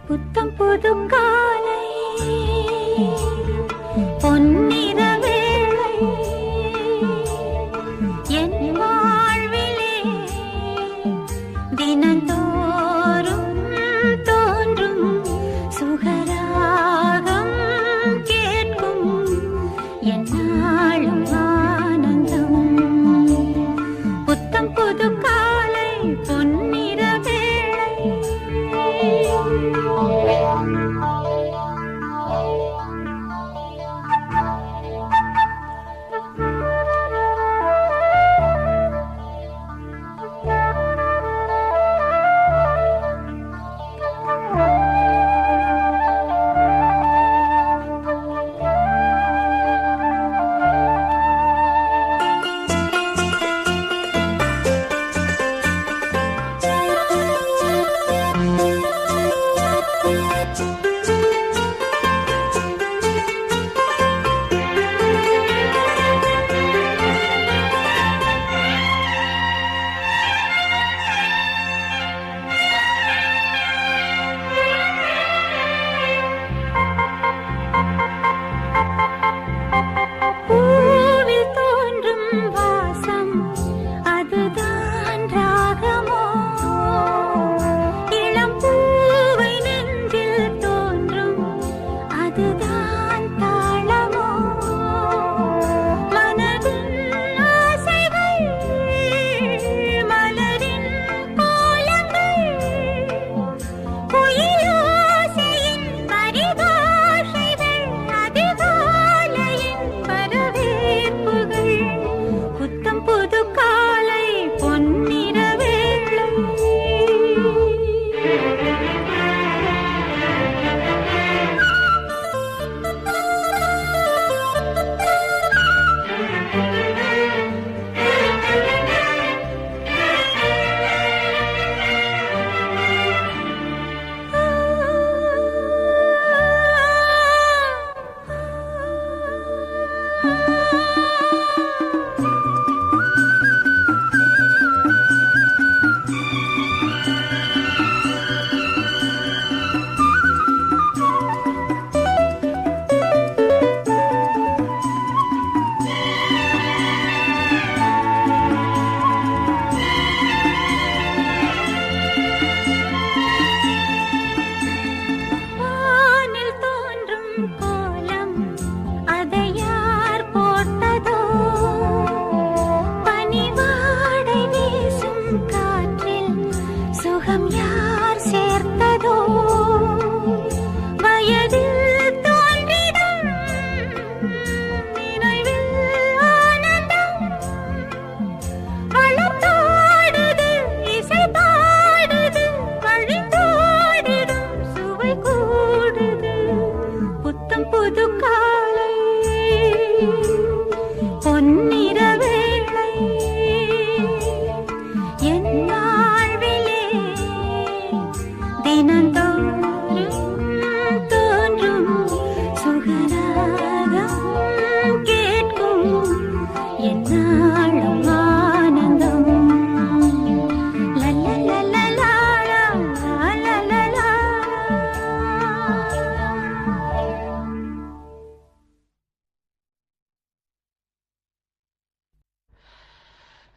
புத்தம் புது காலை பொன்னிற வேளை என் வாழ்விலே தினந்தோறும் தோன்றும் சுகராகம் கேட்கும் என்னாலும் ஆனந்தம். புத்தம் புது காலை பொன்னிற வேளை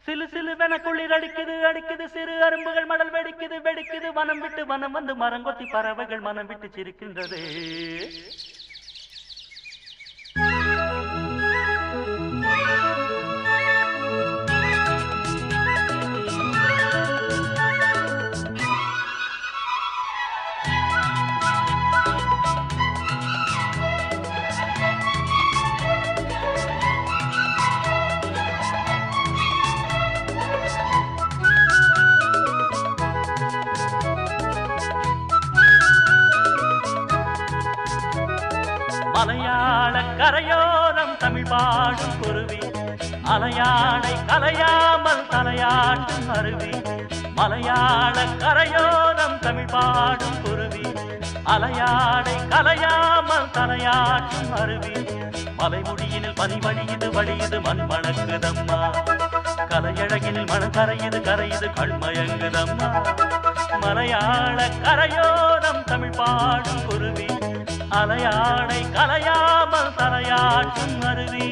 சிலு சிலுவென குளிர் அடிக்குது அடிக்குது சிறு அரும்புகள் மடல் வெடிக்குது வெடிக்குது வனம் விட்டு வனம் வந்து மரங்கொத்தி பறவைகள் மனம் விட்டு சிரிக்கின்றது. மலையாள கரையோரம் தமிழ் பாடும் குருவி அலையாளை கலையாமல் தலையாட்டும் அருவி. மலையாள கரையோரம் தமிழ் பாடும் குருவி அலையாளை கலையாமல் தலையாட்டும் அருவி. மலைமுடியினில் பனி வழியுது வழியுது மண் மணக்குதம்மா. கலையழகினில் மணம் கரையுது கரையுது கண்மயங்குதம்மா. மலையாள கரையோரம் தமிழ் தமிழ் பாடும் குருவி அலையாடை கலையாமல் தலையாட்டும் அருவி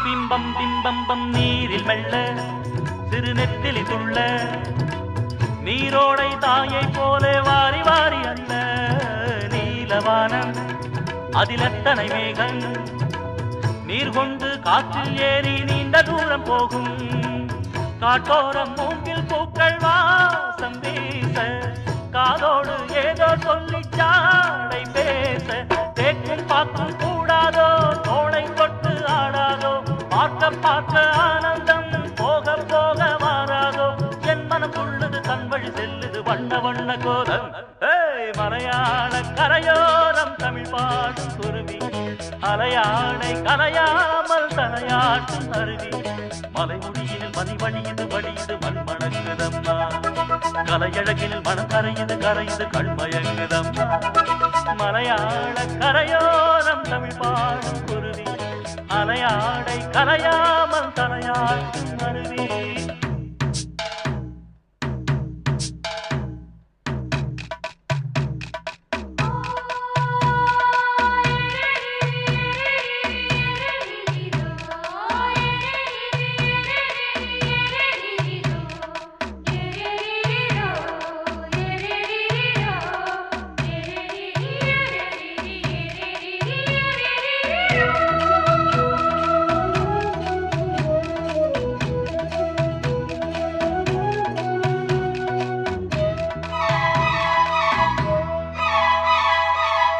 பிம்பம் பிம்பம்பம் நீரில் மெல்ல சிறு நெத்திலி துள்ள நீரோடை தாயை போல வாரி வாரி அல்ல நீலவானம் அதில் எத்தனை மேகம் நீர் கொண்டு காற்றில் ஏறி நீண்ட தூரம் போகும் காட்டோரம் மூங்கில் பூக்கள் வாசம் வீச காதோடு ஏதோ சொல்லி சாடை பேச தேக்கும் பார்க்கும் கூடாதோ தோளை தொட்டு ஆடாதோ பார்க்க பார்க்க ஆனந்தம் போக போக மாறாதோ என் மனம் துள்ளுது தன் வழி செல்லுது வண்ண வண்ண கோலம் மலையாள கரையோரம் தமிழ் பாடும் குருவி அலையாடை கலையாமல் தலையாட்டும் அருவி மலைமுடியினில் மணி வழியுது வழியுது மண் மணக்குதம்மா கலையழகினில் மனம் கரையுது கரையுது கண்மயங்குதம்மா மலையாள கரையோரம் தமிழ் பாடும் குருவி அலையாடை கலையாமல் தலையாட்டும் அருவி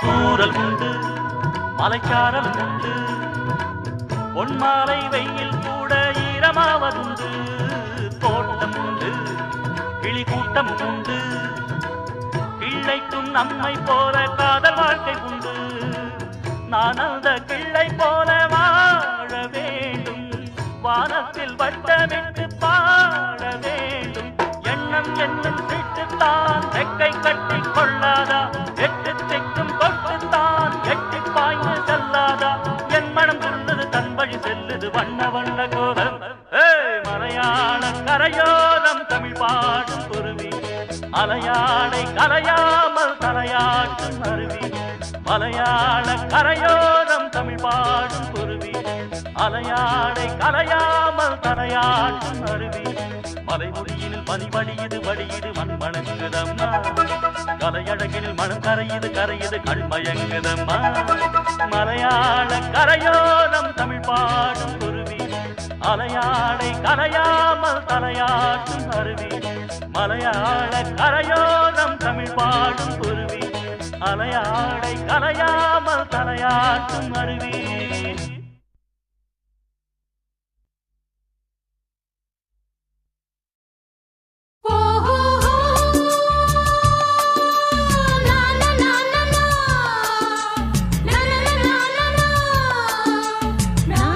தூரல் உண்டு மலைச்சாரல் உண்டு பொன்மாலை வெயில் கூட ஈரமாவதுண்டு தோட்டம் உண்டு கிளி கூட்டம் உண்டு கிள்ளைக்கும் நம்மை போல காதல் வாழ்க்கை உண்டு நான் அந்த கிள்ளை போல வாழ வேண்டும் வானத்தில் வட்டமிட்டு பாட வேண்டும் எண்ணம் என்னும் சீட்டுத்தான் ரெக்கை கட்டி கொள்ளாதா எட்டு திக்கும் கொட்டுத்தான் எட்டி பாய்ந்து செல்லாதா என் மனம் துள்ளுது தன் வழி செல்லுது வண்ண வண்ண கோலம் மலையாள கரையோரம் தமிழ் பாடும் குருவி அலையாடை கலையாமல் தலையாட்டும் அருவி மலையாள கரையோரம் தமிழ் பாடும் குருவி அலையாடை கலையாமல் தலையாட்டும் அருவி மலைமுடியினில் பனி வழியுது வழியுது மண் மணங்குதம்மா கலையழகினில் மனம் கரையுது கரையுது கண்மயங்குதம்மா மலையாள கரையோரம் தமிழ் பாடும் குருவி அலையாடை கலையாமல் தலையாட்டும் அருவி மலையாள கரையோரம் தமிழ் பாடும் குருவி அலையாடை கலையாமல் தலையாட்டும் அருவி na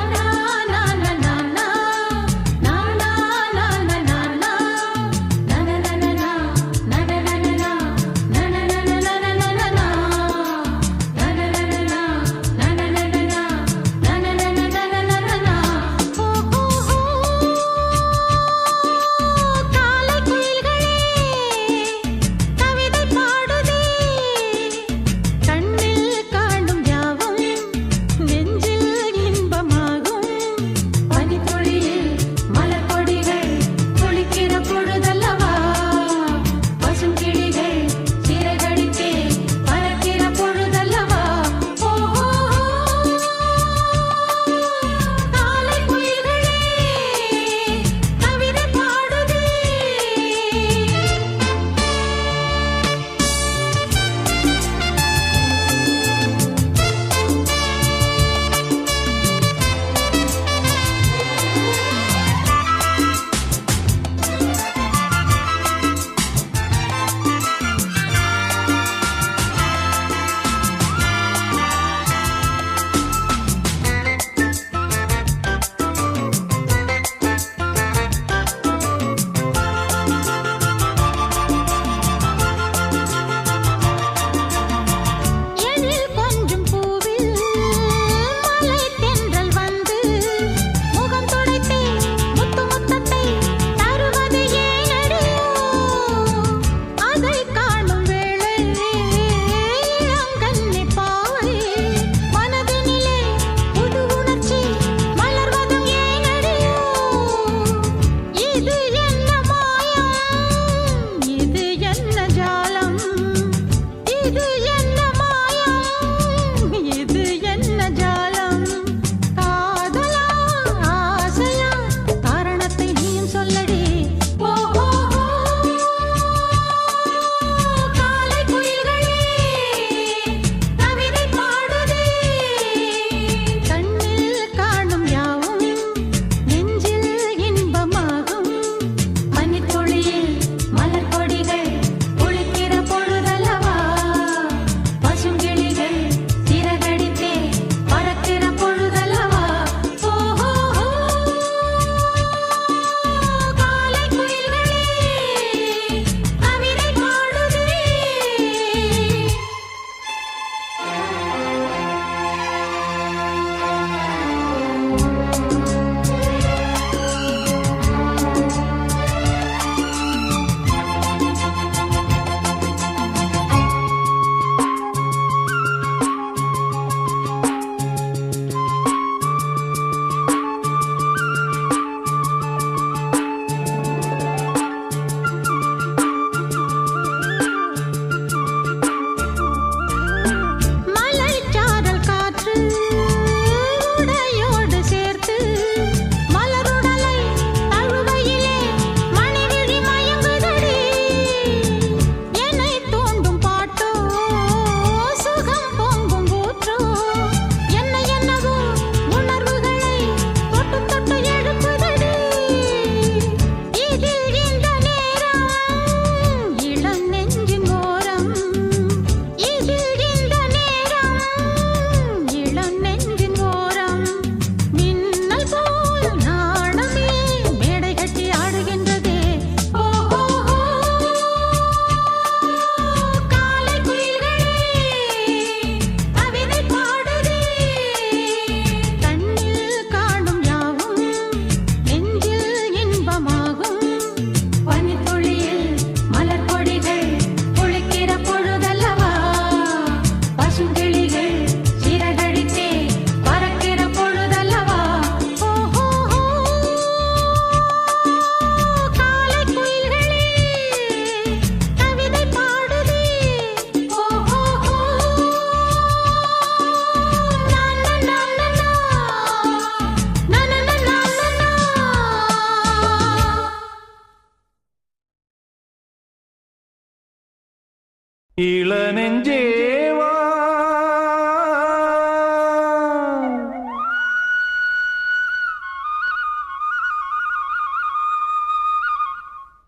இளநெஞ்சேவா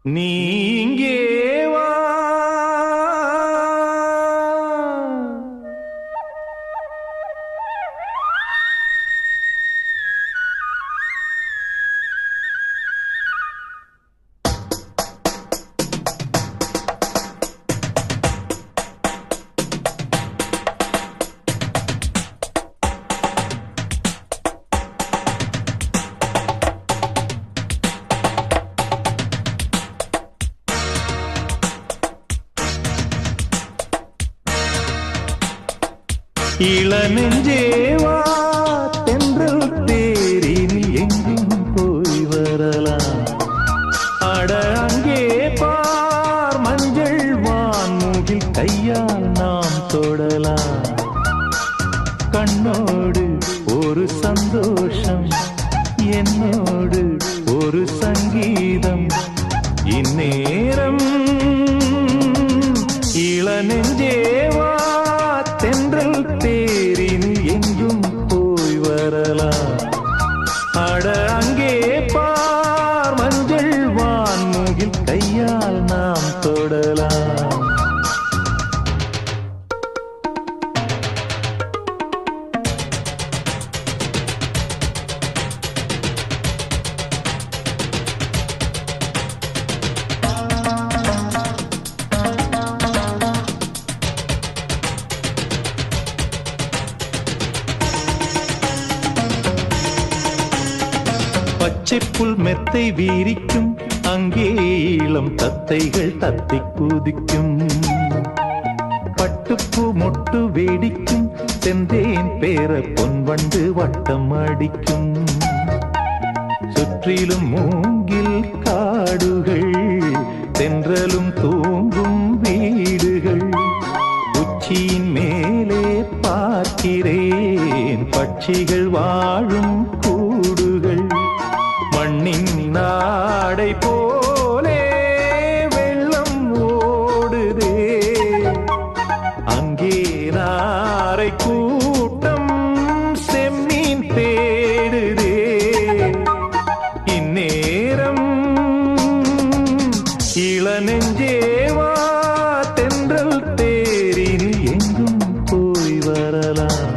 நீ இங்கே வா இளநெஞ்சேவா தென்றல் தேரினில் எங்கும் போய் வரலாம் அட அங்கே பார் மஞ்சள் வான்மூகில் கையால் நாம் தொடலாம் கண்ணோடு ஒரு சந்தோஷம் என்னோடு ஒரு சங்கீதம் இந்நேரம் இளநெஞ்சேவா தென்றல் தேரினில் எங்கும் போய் வரலாம் அட அங்கே பார் மஞ்சள் வான்மூகில் கையால் நாம் தொடலாம் பச்சைப்புல் மெத்தை வீரிக்கும் அங்கே இளம் தத்தைகள் தத்தி குதிக்கும் பட்டுப்பூ மொட்டு வேடிக்கும் செந்தேன் பேர பொன்வண்டு வட்டம் அடிக்கும் சுற்றிலும் மூங்கில் காடுகள் தென்றலும் தூங்கும் வீடுகள் உச்சியின் மேலே பார்க்கிறேன் பட்சிகள் வாழும் கூடுகள் மண்ணின் நாடை போலே வெள்ளம் ஓடுதே அங்கே நாரை கூட்டம் செம்மீன் தேடுதே இந்நேரம் இளநெஞ்சேவா தென்றல் தேரினில் எங்கும் போய் வரலாம்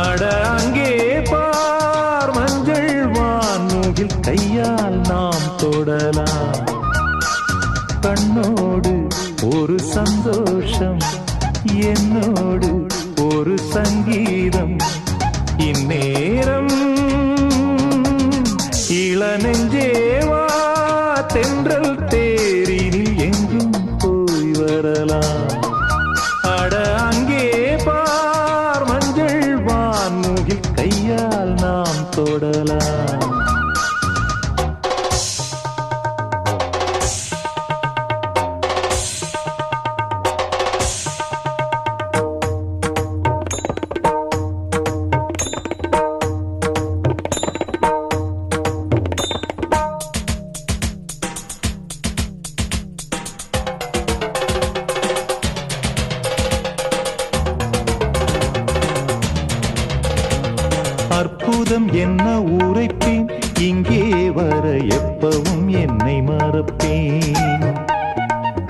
அட அங்கே பார் மஞ்சள் வான்மூகில் கையால் நாம் தொடலாம் கண்ணோடு ஒரு சந்தோஷம் என்னோடு ஒரு சங்கீதம் இந்நேரம் இளநெஞ்சேவா தென்றல் தேரினில் எங்கும் போய் வரலாம் அட அங்கே பார் மஞ்சள் வான்மூகில் கையால் நாம் தொடலாம் அற்புதம் என்ன உரைப்பேன் இங்கே வர எப்பவும் என்னை மறப்பேன்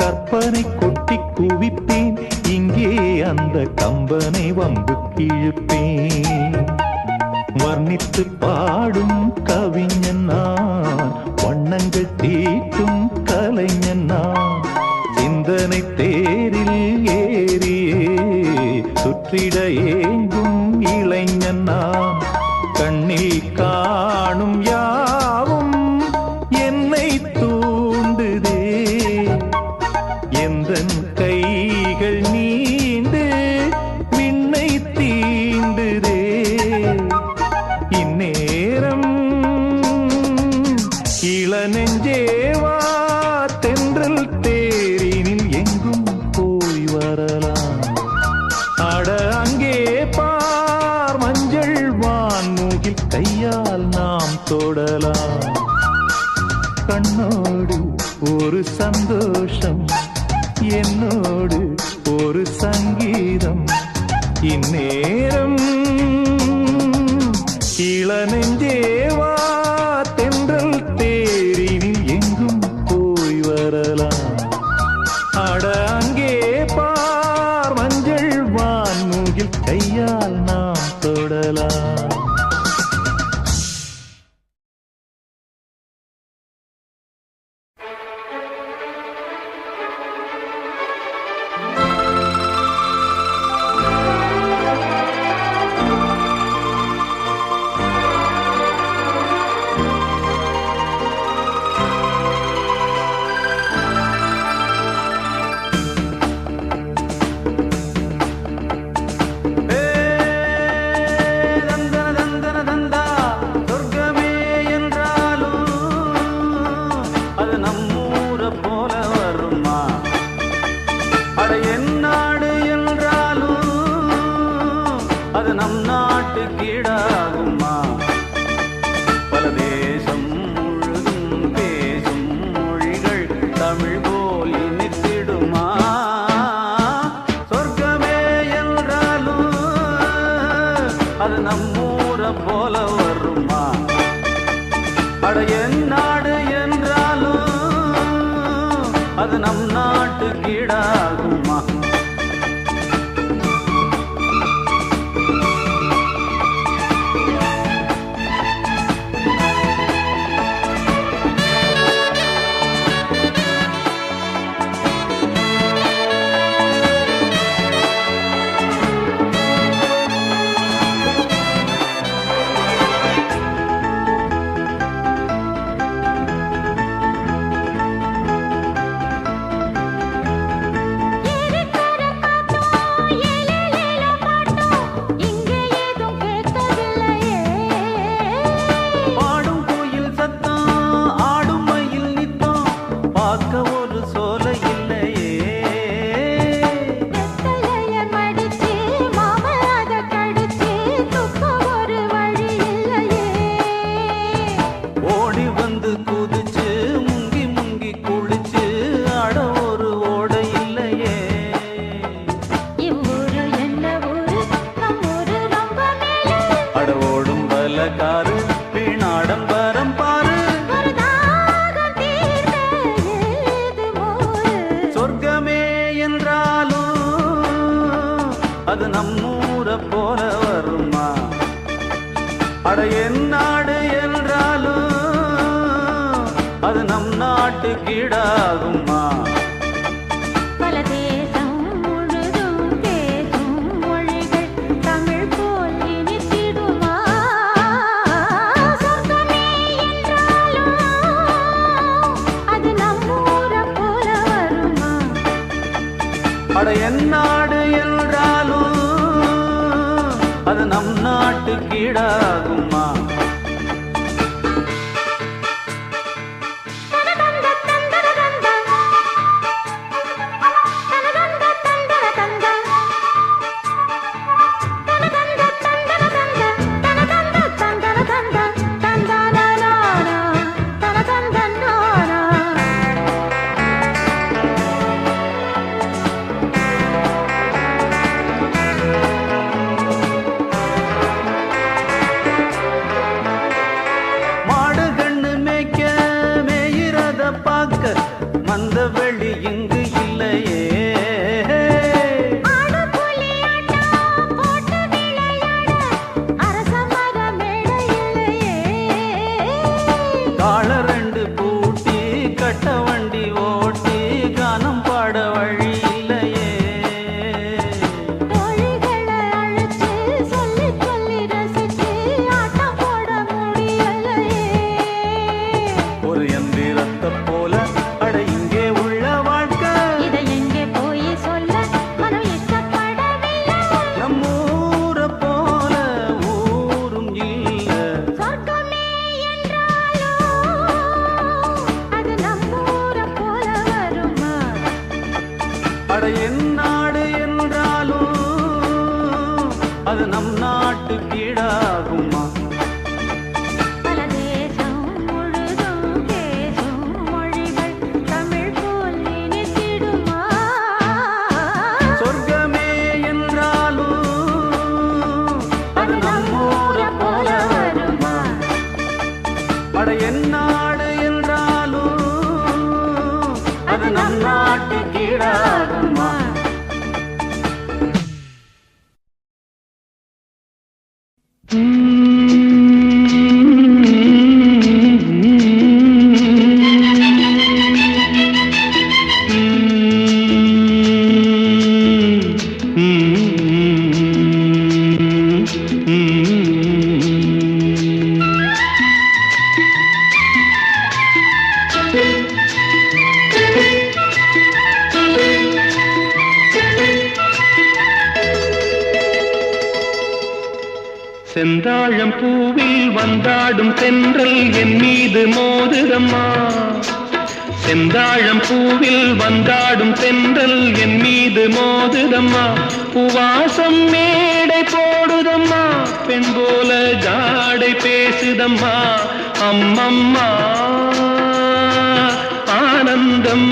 கற்பனை கொட்டி குவிப்பேன் இங்கே அந்த கம்பனை வம்பு கிழிப்பேன் வர்ணித்து பாடும் கவிஞன் நான் வண்ணங்கள் தீட்டும் கலைஞன் நான் சிந்தனை தேரில் ஏறியே சுற்றிட ஏங்கும் இளைஞன் நான் கண்ணில் காணும் யாவும் என்னை தூண்டுதே எந்தன் கைகள் நீண்டு விண்ணை தீண்டுதே இந்நேரம் இளநெஞ்சேவா தென்றல் தேரினில் எங்கும் போய் வரலாம் அட அங்கே பார் மஞ்சள் வான்மூகில் கையால் நாம் தொடலாம் கண்ணோடு ஒரு சந்தோஷம் என்னோடு ஒரு சங்கீதம் இந்நேரம் இளநெஞ்சேவா தென்றல் தேரினில் எங்கும் போய் வரலாம் அட அங்கே பார் மஞ்சள் வான்மூகில் கையால் நாம் தொடலாம் செந்தாழம் பூவில் வந்தாடும் தென்றல் என் மீது மோதுதம்மா. செந்தாழம் பூவில் வந்தாடும் தென்றல் என் மீது மோதுதம்மா. பூவாசம் மேடை போடுதம்மா, பெண் போல ஜாடை பேசுதம்மா. அம்மம்மா ஆனந்தம்,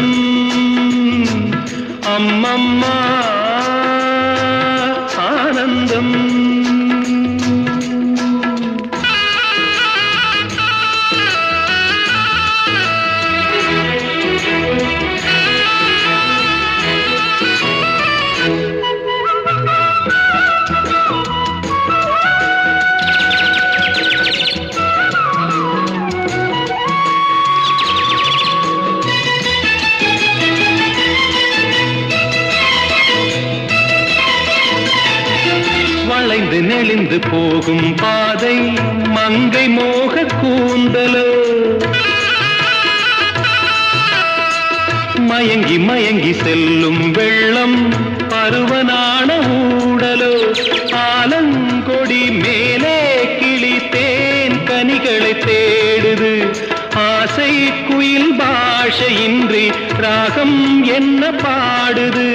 அம்மம்மா ஆனந்தம். வளைந்து நெளிந்து போகும் பாதை மங்கை மோக கூந்தலோ, மயங்கி மயங்கி செல்லும் வெள்ளம் பருவனான ஊடலோ. ஆலங்கொடி மேலே கிளி தேன் கனிகளை தேடுது, ஆசை குயில் பாஷையின்றி ராகம் என்ன பாடுது.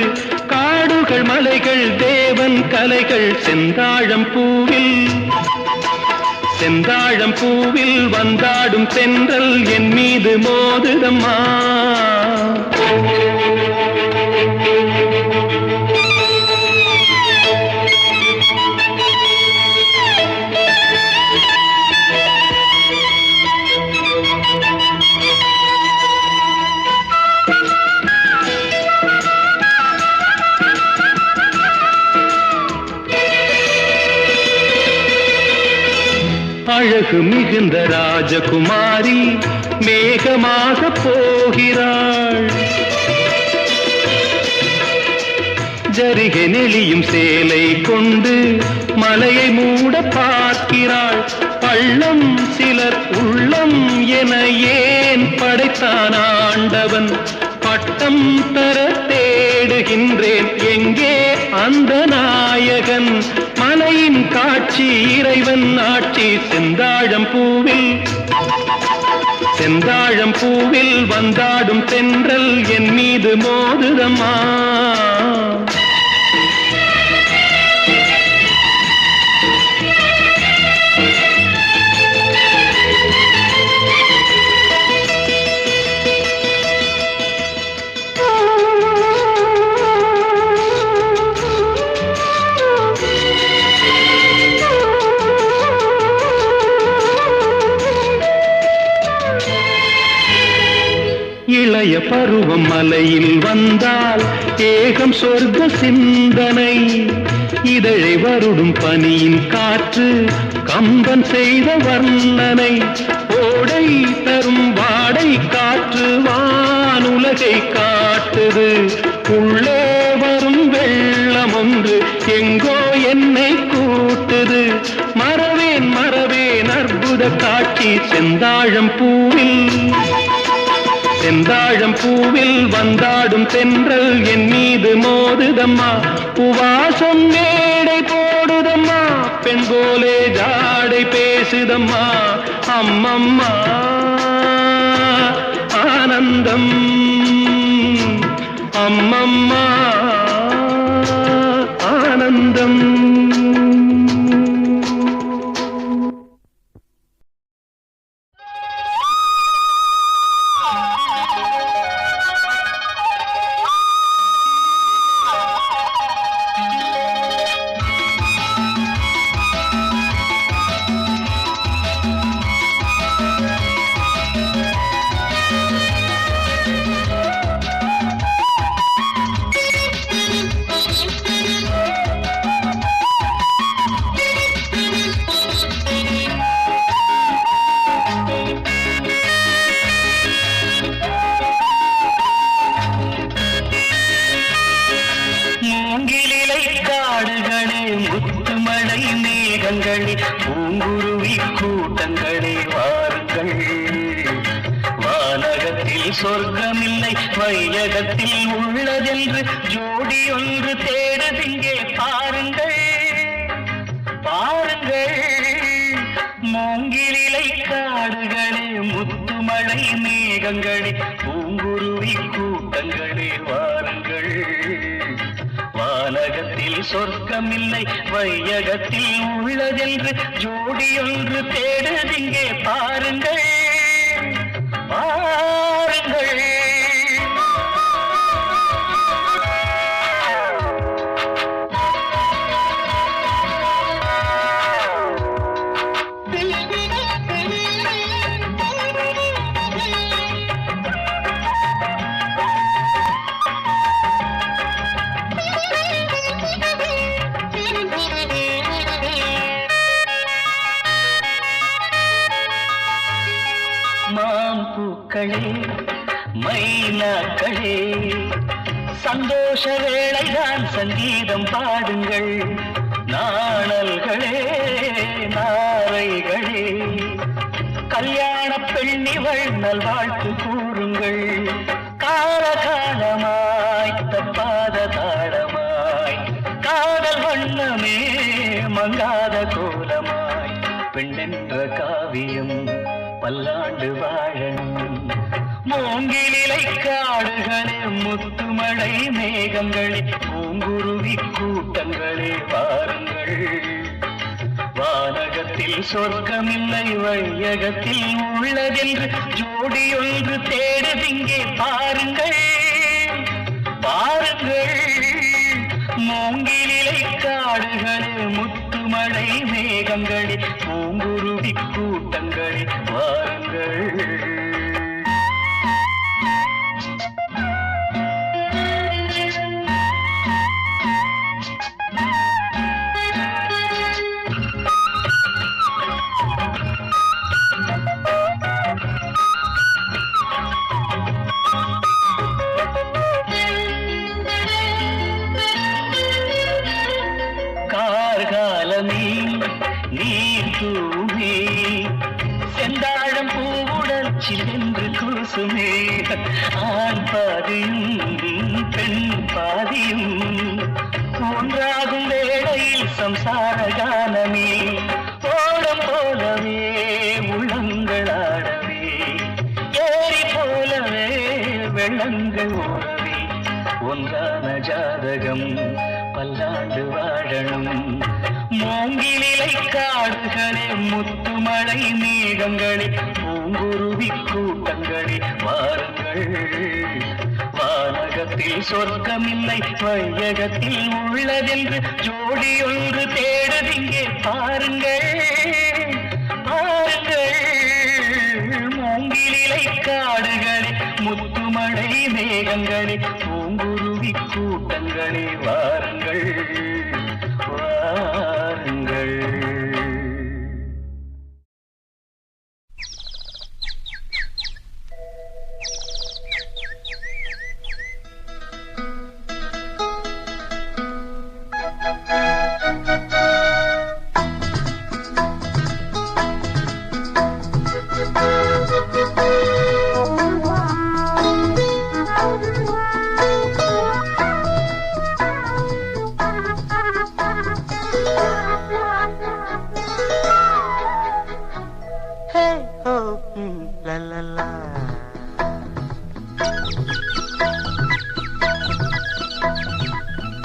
காடுகள் மலைகள் தேவன் கலைகள் செந்தாழம் பூவில், செந்தாழம் பூவில் வந்தாடும் தென்றல் என் மீது மோதுதம்மா. அழகு மிகுந்த ராஜகுமாரி மேகமாக போகிறாள், ஜரிகை நெளியும் சேலை கொண்டு மலையை மூட பார்க்கிறாள். பள்ளம் சிலர் உள்ளம் என ஏன் படைத்தான் ஆண்டவன், பட்டம் தர தேடுகின்றேன் எங்கே அந்த நாயகன். மலையின் காட்சி இறைவன் ஆட்சி செந்தாழம் பூவில், செந்தாழம் பூவில் வந்தாடும் தென்றல் என் மீது மோதுதம்மா. இளைய பருவம் மலையில் வந்தால் ஏகம் சொர்க்க சிந்தனை, இதழை வருடும் பனியின் காற்று கம்பன் செய்த வர்ணனை. ஓடை தரும் வாடை காற்று வானுலகை காட்டுது, உள்ளே வரும் வெள்ளம் ஒன்று எங்கோ என்னை கூட்டுது. மறவேன் மறவேன் அற்புத காட்சி செந்தாழம் பூவில், செந்தாழம் பூவில் வந்தாடும் தென்றல் என் மீது மோதுதம்மா. பூவாசம் மேடை போடுதம்மா, பெண் போலே ஜாடை பேசுதம்மா. அம்மம்மா ஆனந்தம், அம்மம்மா ஆனந்தம். மேகங்களே பூங்குருவி கூட்டங்களே வாருங்கள். வானகத்தில் சொர்க்கமில்லை வையகத்தில் உள்ளதென்று ஜோடி ஒன்று தேடுதிங்கே பாருங்கள் பாருங்கள். மேகங்களே பூங்குருவி கூட்டங்களே வாருங்கள் வானகத்தில் சொர்க்கமில்லை வையகத்தில் உள்ளதென்று ஜோடியொன்று தேடுதிங்கே பாருங்கள் பாருங்கள் மாம்பூக்களே மைனாக்களே சந்தோஷ வேளைதான் சங்கீதம் பாடுங்கள் நாணல்களே நாரைகளே கல்யாண பெண்ணிவள் நல்வாழ்த்து கூறுங்கள் காலகாலமாய் தப்பாத தாளமாய் காதல் வண்ணமே மங்காத கோலமாய் பெண்ணென்ற காவியம் பல்லாண்டு வாழணும் மூங்கிலிலை காடுகளே முத்துமழை மேகங்களே பூங்குருவி கூட்டங்களே வாருங்கள் வானகத்தில் சொர்க்கமில்லை வையகத்தில் உள்ளதென்று ஜோடியொன்று தேடுதிங்கே பாருங்கள் பாருங்கள் மூங்கிலிலை காடுகளே முத்துமழை மேகங்களே பூங்குருவி கூட்டங்களே வாருங்கள் கார்காலமே நீர் தூமே செந்தாழம் பூவுடல் சில்லென்று கூசுமே ஆண் பாதியும் பெண் பாதியும் ஒன்றாகும் வேளையில் சம்சார கானமே ஓடம் போலவே உள்ளங்களாடவே ஏரி போலவே வெள்ளங்கள் ஓடவே ஒன்றான ஜாதகம் பல்லாண்டு வாழணும் மூங்கிலிலை காடுகளே முத்துமழை மேகங்களே பூங்குருவி கூட்டங்களே வாருங்கள் வானகத்தில் சொர்க்கமில்லை வையகத்தில் உள்ளதென்று ஜோடியொன்று தேடுதிங்கே பாருங்கள் பாருங்கள் மூங்கிலிலை காடுகளே முத்துமழை மேகங்களே பூங்குருவி கூட்டங்களே வாருங்கள் வாருங்கள்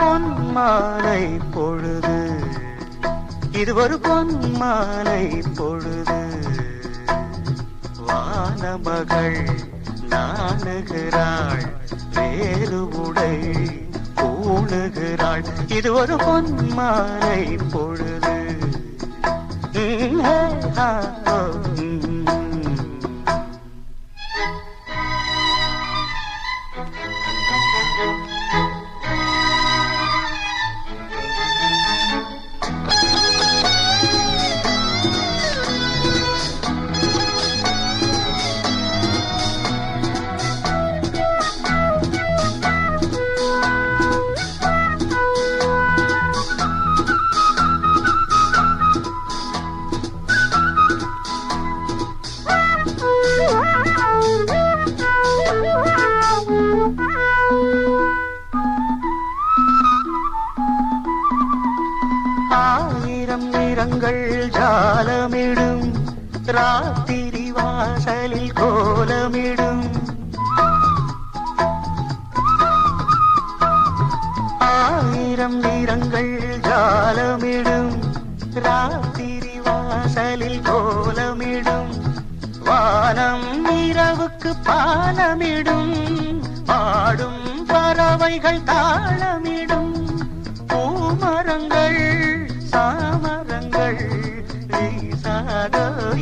பொன்மாலை பொழுது இது ஒரு பொன்மாலை பொழுது வானமகள் நாணுகிறாள் வேறு உடை பூணுகிறாள் இது ஒரு பொன்மாலை பொழுது ஆயிரம் நிறங்கள் ஜாலமிடும் ராத்திரி வாசலில் கோலமிடும் ஆயிரம் நிறங்கள் ஜாலமிடும் ராத்திரி வாசலில் கோலமிடும் வானம் இரவுக்கு பாலமிடும் பாடும் பறவைகள் தாளமிடும் பூமரங்கள் சாமரங்கள் வீசாத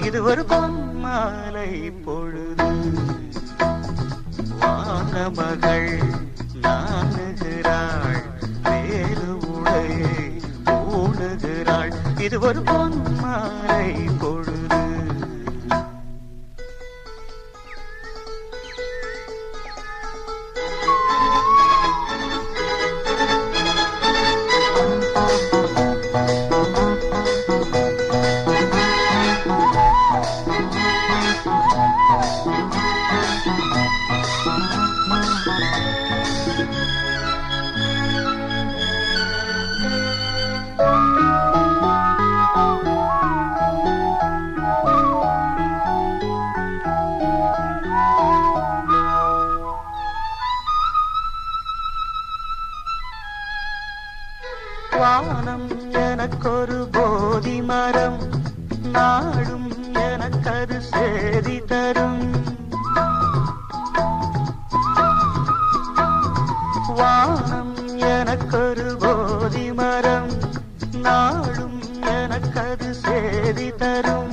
இது ஒரு பொன்மாலை பொழுது வானமகள் நாணுகிறாள் வேறு உடையை ஊணுகிறாள் இது ஒரு பொன்மாலை பொழுது வானம் எனக்கொரு போதி மரம் நாடும் எனக்கது சேதி தரும் வானம் எனக்கொரு போதி மரம் நாடும் எனக்கது சேதி தரும்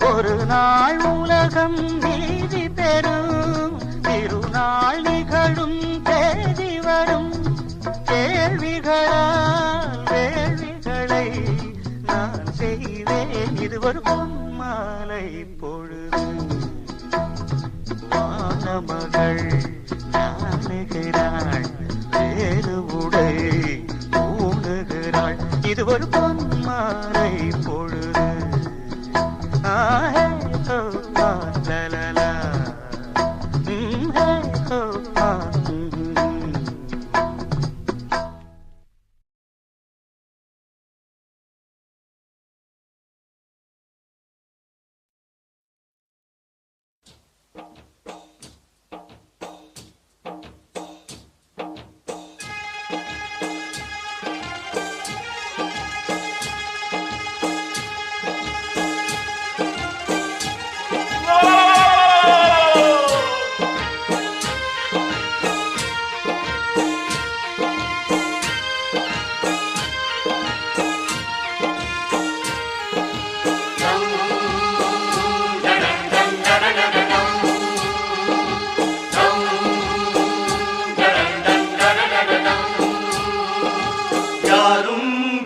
ஒரு நாள் உலகம் நீதி பெறும் திருநாள் நிகழும் தேதி வரும் கேள்விகளால் வேள்விகளை நான் செய்வேன் இது ஒரு பொன்மாலை பொழுது வானமகள் நாணுகிறாள் வேறு உடை ஊணுகிறாள் இது ஒரு பொன்மாலை பொழுது ஆஹே ஹோ லலலா ஹே ஹோ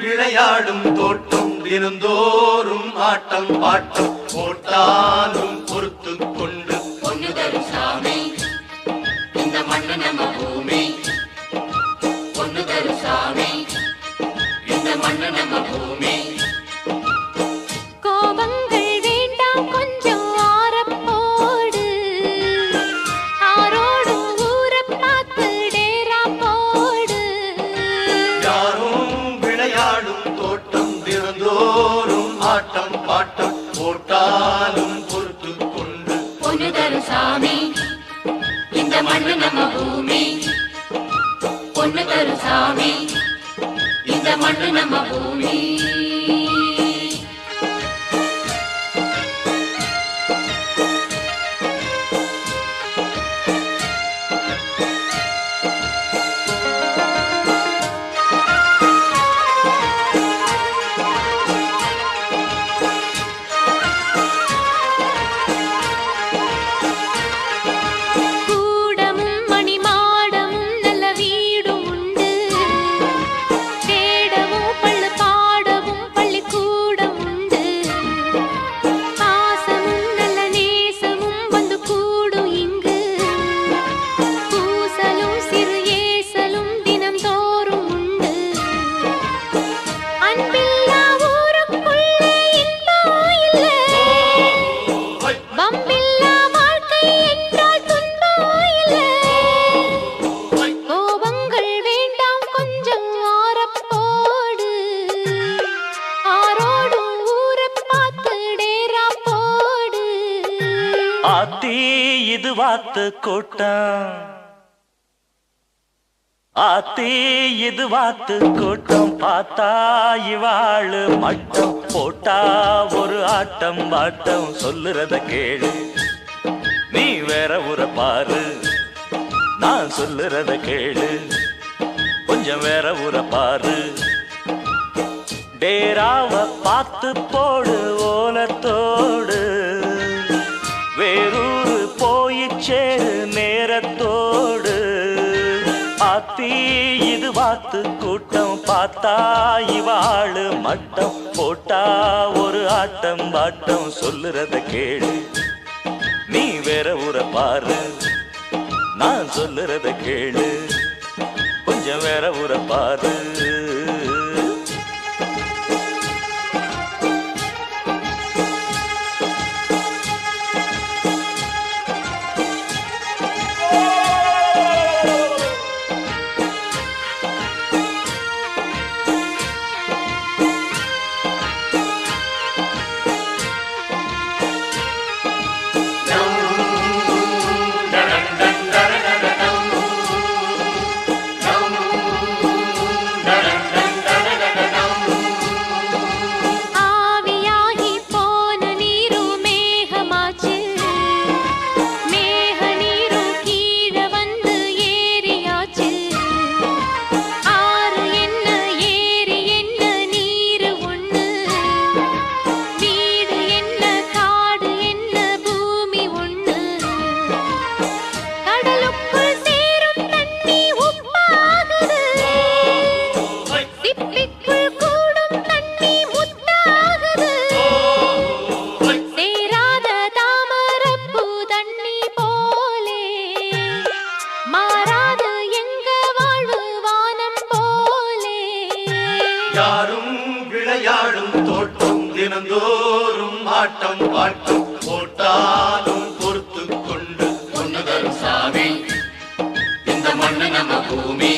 விளையாடும் தோட்டம் தினந்தோறும் ஆட்டம் பாட்டம் போட்டாலும் பொறுத்து கொண்டு பொண்ணு தரும் சாமி இந்த மண்ணு நம்ம பூமி பொண்ணு தரும் சாமி இந்த மண்ணு நம்ம பூமி கோபங்கள் வேண்டாம் கொஞ்சம் ஆரப்போடு ஆரோடு ஊரை பார்த்து டேரா போடு யாரும் விளையாடும் தோட்டம் தினந்தோறும் ஆட்டம் பாட்டம் போட்டாலும் பொறுத்து கொண்டு பொண்ணு தரும் சாமி இந்த மண்ணு நம்ம பூமி பொண்ணு தரும் சாமி இந்த மண்ணு நம்ம பூமி கூடமும் மணிமாடமும் நல்ல வீடும் உண்டு தேடவும் பள்ளு பாடவும் வாத்து கூட்டம், ஆத்தி இது வாத்து கூட்டம். பார்த்தா இவாளு மட்டம் போட்டா ஒரு ஆட்டம் பாட்டம். சொல்லுறத கேளு நீ வேற ஊரை பாரு, நான் சொல்லுறத கேளு கொஞ்சம் வேற ஊரை பாரு. டேராவ பார்த்து போடு ஓலத்தோடு, வேறூரு போய் சேரு நேரத்தோடு. ஆத்தி இது வாத்து கூட்டம், பார்த்தா இவாளு மட்டம் போட்டா ஒரு ஆட்டம் பாட்டம். சொல்லுறத கேளு நீ வேற ஊரை பாரு, நான் சொல்லுறத கேளு கொஞ்சம் வேற ஊரை பாரு. யாரும் விளையாடும் தோட்டம், தினந்தோறும் ஆட்டம் பாட்டம். போட்டாலும் பொறுத்து கொண்டு பொண்ணு தரும் சாமி, இந்த மண்ணு நம்ம பூமி.